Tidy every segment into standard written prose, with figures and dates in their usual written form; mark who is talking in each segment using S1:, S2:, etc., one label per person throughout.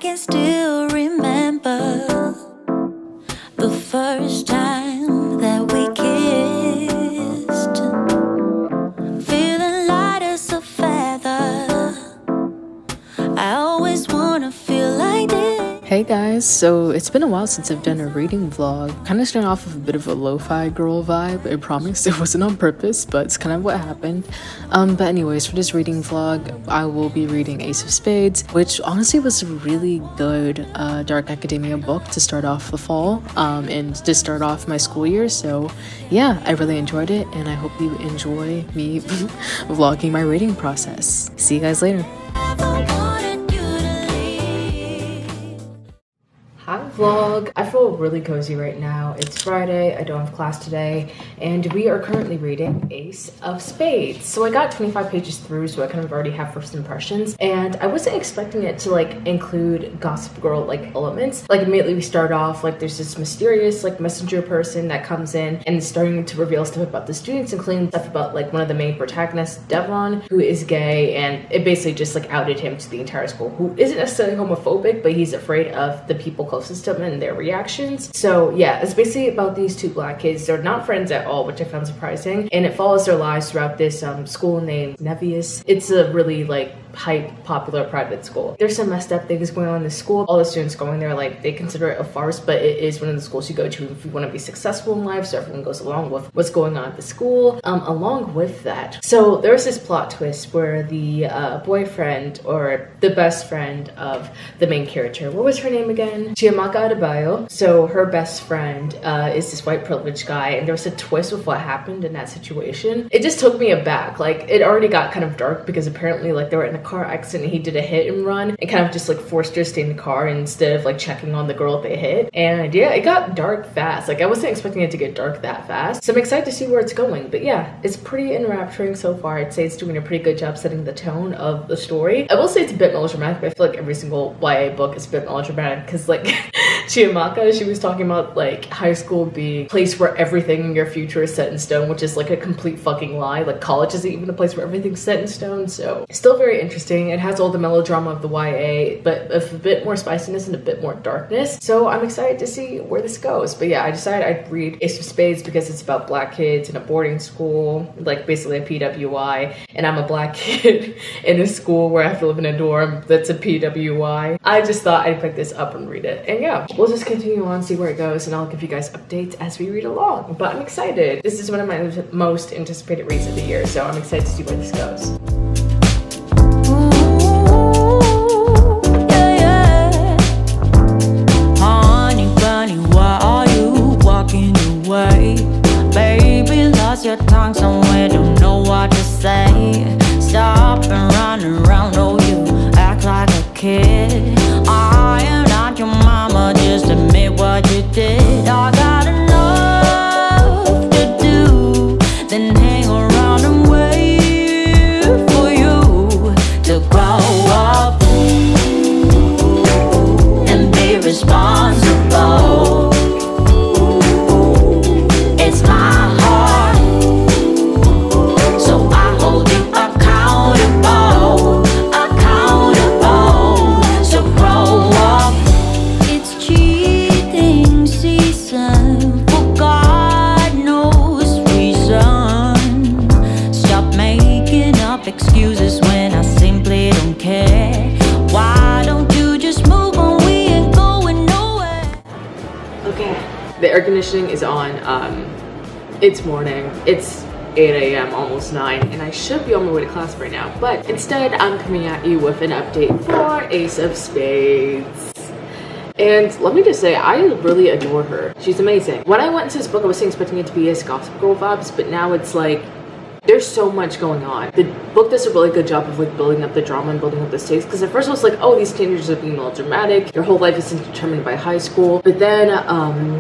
S1: can still remember the first time that we kissed, feeling light as a feather. I always wanna feel like this.
S2: Hey guys, so it's been a while since I've done a reading vlog. Kind of starting off with a bit of a lo-fi girl vibe. I promise it wasn't on purpose, but it's kind of what happened. But anyways, for this reading vlog, I will be reading Ace of Spades, which honestly was a really good dark academia book to start off the fall and to start off my school year. So yeah, I really enjoyed it, and I hope you enjoy me vlogging my reading process. See you guys later. Hi vlog! I feel really cozy right now. It's Friday, I don't have class today, and we are currently reading Ace of Spades. So I got 25 pages through, so I kind of already have first impressions, and I wasn't expecting it to like include Gossip Girl like elements. Like immediately we start off like there's this mysterious like messenger person that comes in and is starting to reveal stuff about the students, including stuff about like one of the main protagonists, Devon, who is gay, and it basically just like outed him to the entire school, who isn't necessarily homophobic, but he's afraid of the people closest to him and their reactions. So yeah, it's basically about these two black kids. They're not friends at all, which I found surprising, and it follows their lives throughout this school named Nevius. It's a really like hype, popular private school. There's some messed up things going on in the school. All the students going there, like, they consider it a farce, but it is one of the schools you go to if you want to be successful in life, so everyone goes along with what's going on at the school. Along with that, so there's this plot twist where the boyfriend, or the best friend of the main character, what was her name again? Chiamaka Adebayo. So her best friend is this white privileged guy, and there was a twist with what happened in that situation. It just took me aback. Like, it already got kind of dark because apparently like they were in a car accident and he did a hit and run and kind of just like forced her to stay in the car instead of like checking on the girl that they hit. And yeah, it got dark fast. Like, I wasn't expecting it to get dark that fast, so I'm excited to see where it's going. But yeah, it's pretty enrapturing so far. I'd say it's doing a pretty good job setting the tone of the story. I will say it's a bit melodramatic, but I feel like every single YA book is a bit melodramatic because like Chiamaka, she was talking about like high school being a place where everything in your future is set in stone, which is like a complete fucking lie. Like, college isn't even a place where everything's set in stone. So it's still very interesting. It has all the melodrama of the YA, but with a bit more spiciness and a bit more darkness. So I'm excited to see where this goes. But yeah, I decided I'd read Ace of Spades because it's about black kids in a boarding school, like basically a PWI, and I'm a black kid in a school where I have to live in a dorm that's a PWI. I just thought I'd pick this up and read it. And yeah, we'll just continue on, see where it goes, and I'll give you guys updates as we read along. But I'm excited. This is one of my most anticipated reads of the year, so I'm excited to see where this goes. Your tongue somewhere, don't know what to say. Stop and run around, oh you act like a kid. I am not your mama, just admit what you did. I got enough to do, then hang around and wait for you to grow up and be responsible. It's my heart, so I hold you accountable, so grow up. It's cheating season, for God knows reason. Stop making up excuses when I simply don't care. Why don't you just move on, we ain't going nowhere. Okay, the air conditioning is on. It's morning, it's 8 a.m., almost 9, and I should be on my way to class right now, but instead I'm coming at you with an update for Ace of Spades. And let me just say, I really adore her. She's amazing. When I went into this book, I wasn't expecting it to be as Gossip Girl vibes, but now it's like, there's so much going on. The book does a really good job of like building up the drama and building up the stakes, because at first I was like, oh, these teenagers are being melodramatic, their whole life isn't determined by high school. But then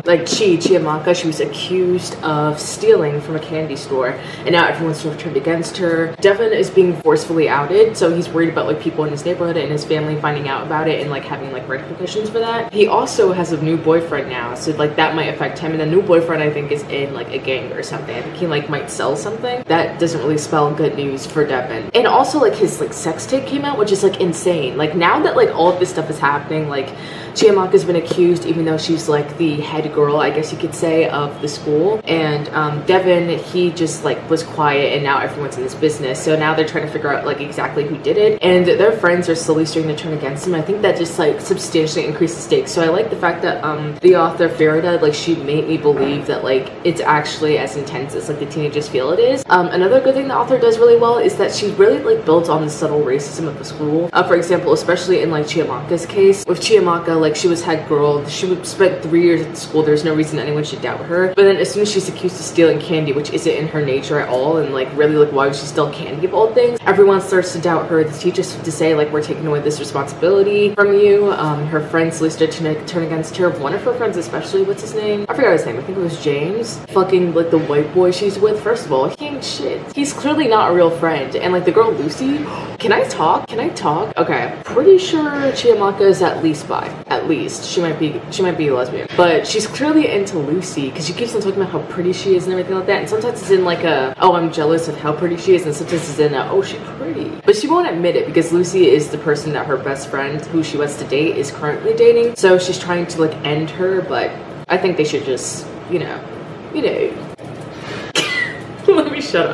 S2: like Chiamaka, she was accused of stealing from a candy store, and now everyone's sort of turned against her. Devon is being forcefully outed, so he's worried about like people in his neighborhood and his family finding out about it and like having like repercussions for that. He also has a new boyfriend now, so like that might affect him, and the new boyfriend I think is in like a gang or something. I think he like might sell something that that doesn't really spell good news for Devin. And also like his like sex tape came out, which is like insane. Like now that like all of this stuff is happening, like Chiamaka's been accused, even though she's like the head girl, I guess you could say, of the school. And Devin, he just like was quiet, and now everyone's in this business. So now they're trying to figure out like exactly who did it, and their friends are slowly starting to turn against him. I think that just like substantially increased the stakes. So I like the fact that the author Farida, like she made me believe that like it's actually as intense as like the teenagers feel it is. Another good thing the author does really well is that she really like builds on the subtle racism of the school. For example, especially in like Chiamaka's case, with Chiamaka, like she was head girl, she would spend 3 years at the school, there's no reason anyone should doubt her. But then as soon as she's accused of stealing candy, which isn't in her nature at all, and like really like why would she steal candy of all things, everyone starts to doubt her. The teachers to say like we're taking away this responsibility from you. Her friends at least start to turn against her. One of her friends especially, what's his name? I forgot his name, I think it was James. Fucking like the white boy she's with, first of all, he ain't shit. He's clearly not a real friend. And like the girl Lucy, can I talk? Okay, pretty sure Chiamaka is at least bi. At least. She might be a lesbian. But she's clearly into Lucy because she keeps on talking about how pretty she is and everything like that. And sometimes it's in like a, oh, I'm jealous of how pretty she is, and sometimes it's in a, oh, she's pretty. But she won't admit it because Lucy is the person that her best friend, who she wants to date, is currently dating. So she's trying to like end her, but I think they should just, you know. Let me shut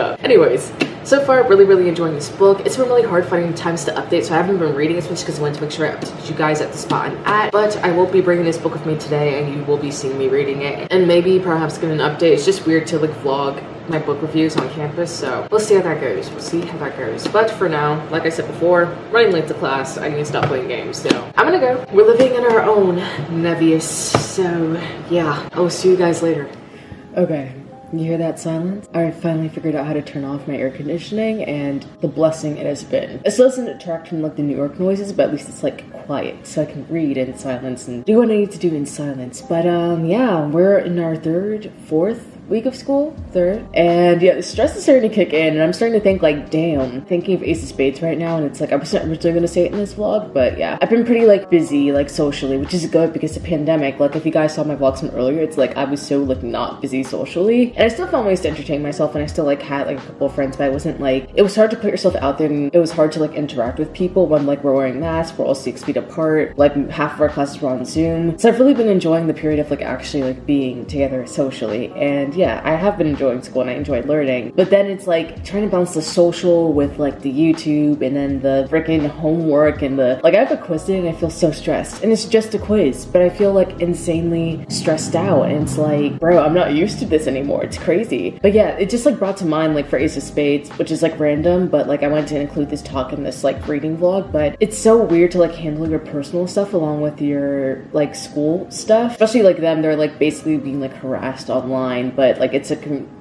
S2: up. Anyways, so far, really enjoying this book. It's been really hard finding times to update, so I haven't been reading as much because I wanted to make sure I updated you guys at the spot I'm at. But I will be bringing this book with me today, and you will be seeing me reading it. And maybe perhaps get an update. It's just weird to like vlog my book reviews on campus, so we'll see how that goes. But for now, like I said before, running late to class, I need to stop playing games, so I'm gonna go. We're living in our own Nevius, so yeah, I'll see you guys later. Okay. You hear that silence? I finally figured out how to turn off my air conditioning, and the blessing it has been. It still doesn't detract from like the New York noises, but at least it's like quiet, so I can read in silence and do what I need to do in silence. But yeah, we're in our fourth week of school, and yeah, the stress is starting to kick in, and I'm starting to think like, damn, thinking of Ace of Spades right now, and it's like I wasn't originally gonna say it in this vlog, but yeah, I've been pretty like busy like socially, which is good because the pandemic, like if you guys saw my vlogs from earlier, it's like I was so like not busy socially, and I still found ways to entertain myself, and I still like had like a couple of friends, but I wasn't like, it was hard to put yourself out there, and it was hard to like interact with people when like we're wearing masks, we're all 6 feet apart, like half of our classes were on Zoom. So I've really been enjoying the period of like actually like being together socially, and yeah, I have been enjoying school and I enjoyed learning, but then it's like trying to balance the social with like the YouTube and then the freaking homework and the, like I have a quiz today and I feel so stressed, and it's just a quiz, but I feel like insanely stressed out, and it's like, bro, I'm not used to this anymore. It's crazy. But yeah, it just like brought to mind like for Ace of Spades, which is like random, but like I wanted to include this talk in this like reading vlog, but it's so weird to like handle your personal stuff along with your like school stuff, especially like them, they're like basically being like harassed online, but like it's a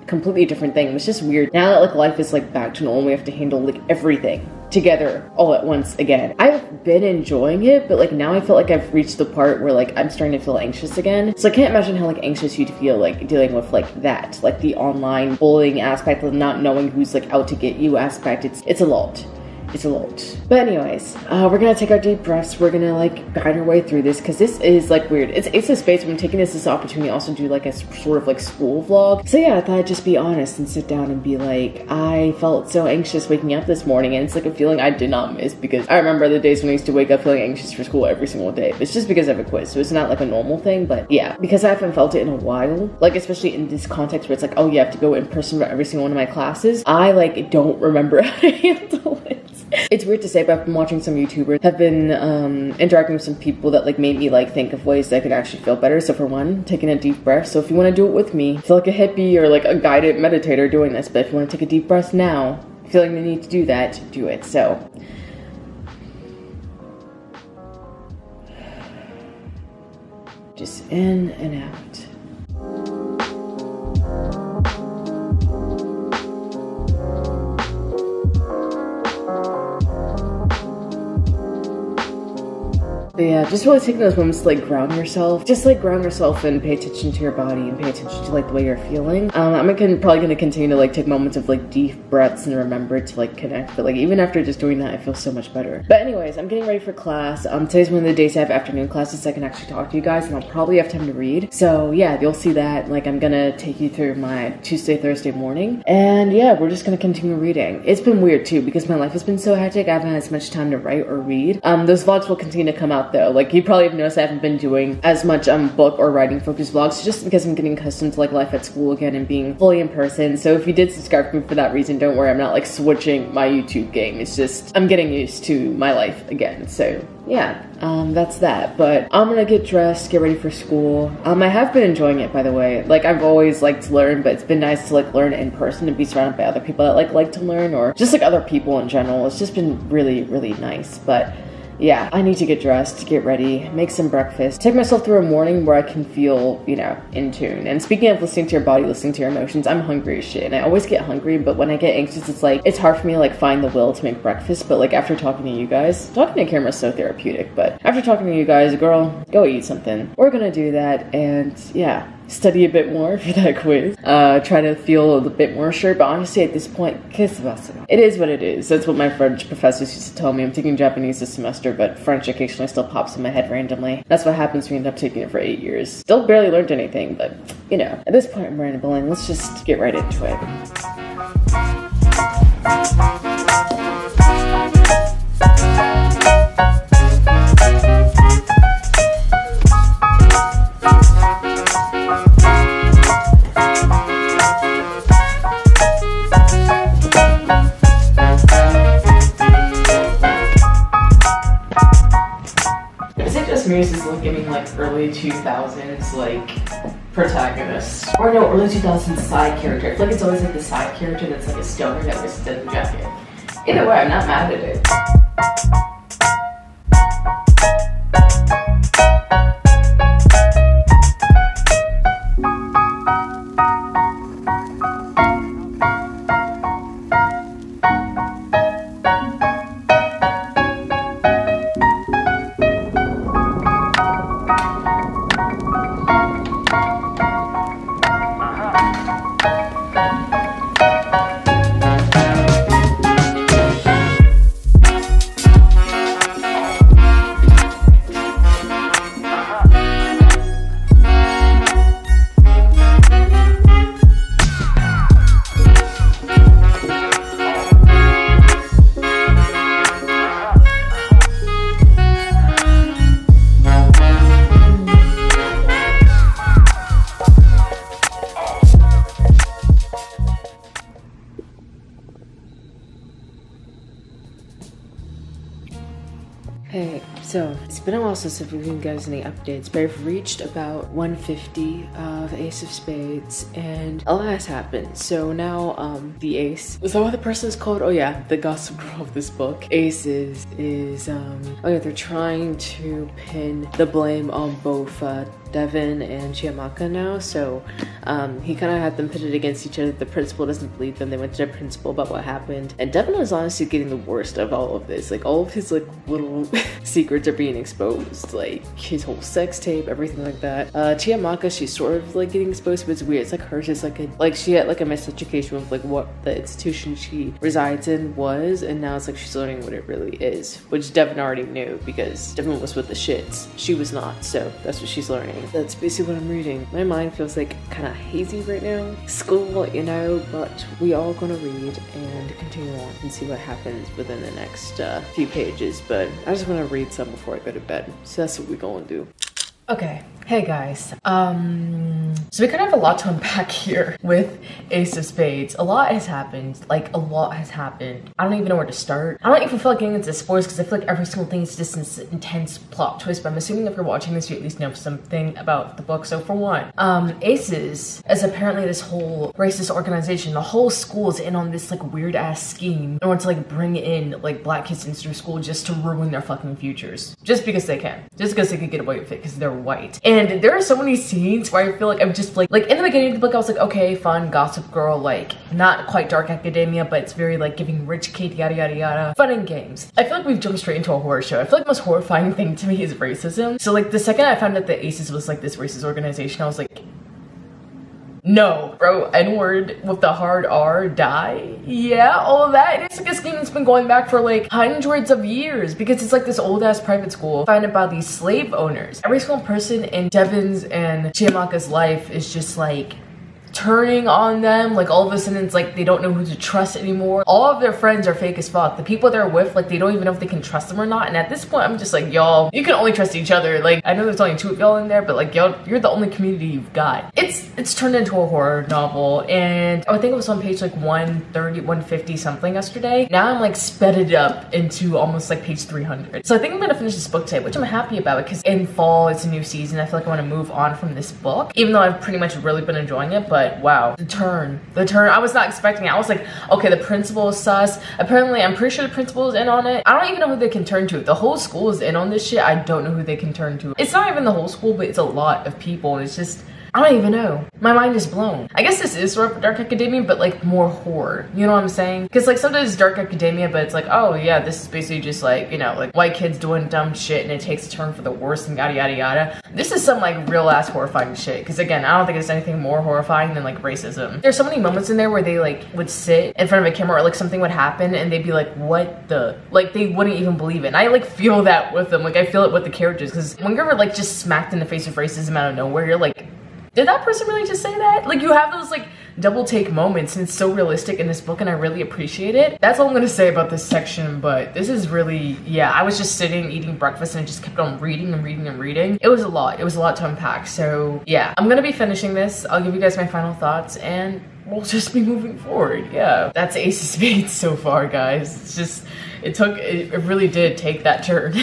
S2: completely different thing. It's just weird now that like life is like back to normal. We have to handle like everything together all at once again. I've been enjoying it, but like now I feel like I've reached the part where like I'm starting to feel anxious again. So I can't imagine how like anxious you'd feel like dealing with like that, like the online bullying aspect, of not knowing who's like out to get you aspect. It's a lot. It's a lot. But anyways, we're gonna take our deep breaths. We're gonna like guide our way through this because this is like weird. It's Ace of Spades. I'm taking this as an opportunity to also do like a sort of like school vlog. So yeah, I thought I'd just be honest and sit down and be like, I felt so anxious waking up this morning, and it's like a feeling I did not miss because I remember the days when I used to wake up feeling anxious for school every single day. It's just because I have a quiz, so it's not like a normal thing. But yeah, because I haven't felt it in a while, like especially in this context where it's like, oh, you have to go in person for every single one of my classes, I like don't remember how to handle it. It's weird to say, but I've been watching some YouTubers, have been interacting with some people that like made me like think of ways that I could actually feel better. So for one, taking a deep breath. So if you want to do it with me, feel like a hippie or like a guided meditator doing this, but if you want to take a deep breath now, feeling the need to do that, do it. So just in and out. But yeah, just really taking those moments to like ground yourself. Just like ground yourself and pay attention to your body and pay attention to like the way you're feeling. I'm probably gonna continue to like take moments of like deep breaths and remember to like connect. But like even after just doing that, I feel so much better. But anyways, I'm getting ready for class. Today's one of the days I have afternoon classes so I can actually talk to you guys, and I'll probably have time to read. So yeah, you'll see that. Like I'm gonna take you through my Tuesday, Thursday morning. And yeah, we're just gonna continue reading. It's been weird too because my life has been so hectic. I haven't had as much time to write or read. Those vlogs will continue to come out though. Like you probably have noticed I haven't been doing as much book or writing focused vlogs just because I'm getting accustomed to like life at school again and being fully in person. So if you did subscribe to me for that reason, don't worry, I'm not like switching my YouTube game. It's just I'm getting used to my life again. So yeah, that's that. But I'm gonna get dressed, get ready for school. I have been enjoying it, by the way. Like I've always liked to learn, but it's been nice to like learn in person and be surrounded by other people that like to learn, or just like other people in general. It's just been really, really nice. But yeah, I need to get dressed, get ready, make some breakfast, take myself through a morning where I can feel, you know, in tune. And speaking of listening to your body, listening to your emotions, I'm hungry as shit. And I always get hungry, but when I get anxious, it's like, it's hard for me to like find the will to make breakfast. But like after talking to you guys, talking to camera is so therapeutic, but after talking to you guys, girl, go eat something. We're gonna do that, and yeah, study a bit more for that quiz. Try to feel a bit more sure, but honestly at this point, it is what it is. That's what my French professors used to tell me. I'm taking Japanese this semester, but French occasionally still pops in my head randomly. That's what happens when you end up taking it for 8 years. Still barely learned anything, but you know, at this point I'm rambling. Let's just get right into it. Muse is like giving like early 2000s like protagonist, or no, early 2000s side character. I feel like it's always like the side character that's like a stoner that wears a denim jacket. Either way, I'm not mad at it. Hey, so it's been a while since I've given you guys any updates, but I've reached about 150 of Ace of Spades, and a lot has happened. So now, the Ace, is that what the person is called? Oh yeah, the gossip girl of this book. Ace is oh yeah, they're trying to pin the blame on both, Devin and Chiamaka now. So he kind of had them pitted against each other. The principal doesn't believe them. They went to the principal about what happened, and Devin is honestly getting the worst of all of this. Like all of his like little secrets are being exposed, like his whole sex tape, everything like that. Chiamaka, she's sort of like getting exposed, but it's weird. It's like hers is like she had like a miseducation of like what the institution she resides in was, and now it's like she's learning what it really is, which Devin already knew because Devin was with the shits. She was not, so that's what she's learning. That's basically what I'm reading. My mind feels like kind of hazy right now. School, you know, but we all gonna read and continue on and see what happens within the next few pages. But I just want to read some before I go to bed. So that's what we're gonna do. Okay, hey guys. So we kind of have a lot to unpack here with Ace of Spades. A lot has happened, like a lot has happened. I don't even know where to start. I don't even feel like getting into spoilers because I feel like every single thing is just an intense plot twist, but I'm assuming if you're watching this, you at least know something about the book. So for one, Aces is apparently this whole racist organization. The whole school is in on this like weird ass scheme in order to like bring in like black kids into their school just to ruin their fucking futures. Just because they can. Just because they could get away with it because they're white. And there are so many scenes where I feel like I'm just like in the beginning of the book, I was like, okay, fun, gossip girl, like not quite dark academia, but it's very like giving rich kid, yada, yada, yada, fun and games. I feel like we've jumped straight into a horror show. I feel like the most horrifying thing to me is racism. So like the second I found out that ACES was like this racist organization, I was like, no, bro, N-word with the hard R, die. Yeah, all of that. And it's like a scheme that's been going back for like hundreds of years because it's like this old ass private school founded by these slave owners. Every single person in Devin's and Chiamaka's life is just like turning on them. Like all of a sudden it's like they don't know who to trust anymore. All of their friends are fake as fuck. The people they're with, like they don't even know if they can trust them or not. And at this point I'm just like, y'all, you can only trust each other. Like I know there's only 2 of y'all in there, but like y'all, you're the only community you've got. It's turned into a horror novel, and I think it was on page like 130, 150 something yesterday. Now I'm like sped it up into almost like page 300. So I think I'm gonna finish this book today, which I'm happy about because in fall it's a new season. I feel like I want to move on from this book, even though I've pretty much really been enjoying it. But wow, the turn, I was not expecting it. I was like, okay, the principal is sus. Apparently, I'm pretty sure the principal is in on it. I don't even know who they can turn to. The whole school is in on this shit. I don't know who they can turn to. It's not even the whole school, but it's a lot of people. It's just, I don't even know. My mind is blown. I guess this is sort of dark academia, but like more horror. You know what I'm saying? Because like sometimes it's dark academia, but it's like, oh yeah, this is basically just like, you know, like white kids doing dumb shit and it takes a turn for the worse and yada yada yada. This is some like real ass horrifying shit. Because again, I don't think there's anything more horrifying than like racism. There's so many moments in there where they like would sit in front of a camera or like something would happen and they'd be like, what the? Like they wouldn't even believe it. And I like feel that with them. Like I feel it with the characters. Because when you're like just smacked in the face of racism out of nowhere, you're like, did that person really just say that? Like you have those like double take moments and it's so realistic in this book and I really appreciate it. That's all I'm gonna say about this section, but this is really, yeah, I was just sitting eating breakfast and I just kept on reading and reading and reading. It was a lot to unpack. So yeah, I'm gonna be finishing this. I'll give you guys my final thoughts and we'll just be moving forward. Yeah, that's Ace of Spades so far, guys. It's just, it really did take that turn.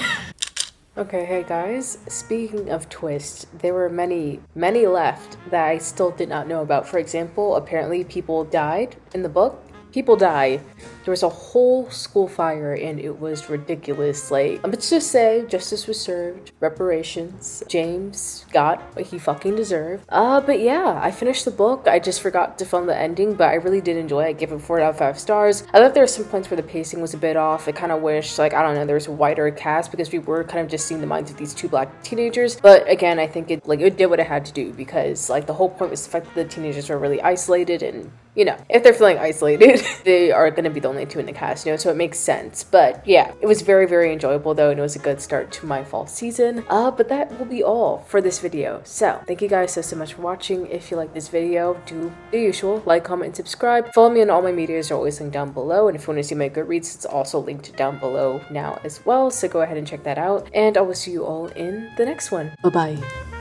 S3: Okay, hey guys, speaking of twists, there were many left that I still did not know about. For example, apparently people died in the book. People die. There was a whole school fire and it was ridiculous. Like, let's just say justice was served, reparations. James got what he fucking deserved. But yeah, I finished the book. I just forgot to film the ending, but I really did enjoy it. I gave it 4 out of 5 stars. I thought there were some points where the pacing was a bit off. I kind of wish, like, I don't know, there was a wider cast because we were kind of just seeing the minds of these 2 black teenagers. But again, I think it did what it had to do because like the whole point was the fact that the teenagers were really isolated and, you know, if they're feeling isolated, they are going to be the only 2 in the cast, you know, so it makes sense. But yeah, it was very, very enjoyable though, and it was a good start to my fall season. But that will be all for this video. So thank you guys so much for watching. If you like this video, do the usual, like, comment, and subscribe. Follow me on all my medias are always linked down below, and if you want to see my Goodreads, it's also linked down below now as well, so go ahead and check that out, and I will see you all in the next one. Bye-bye.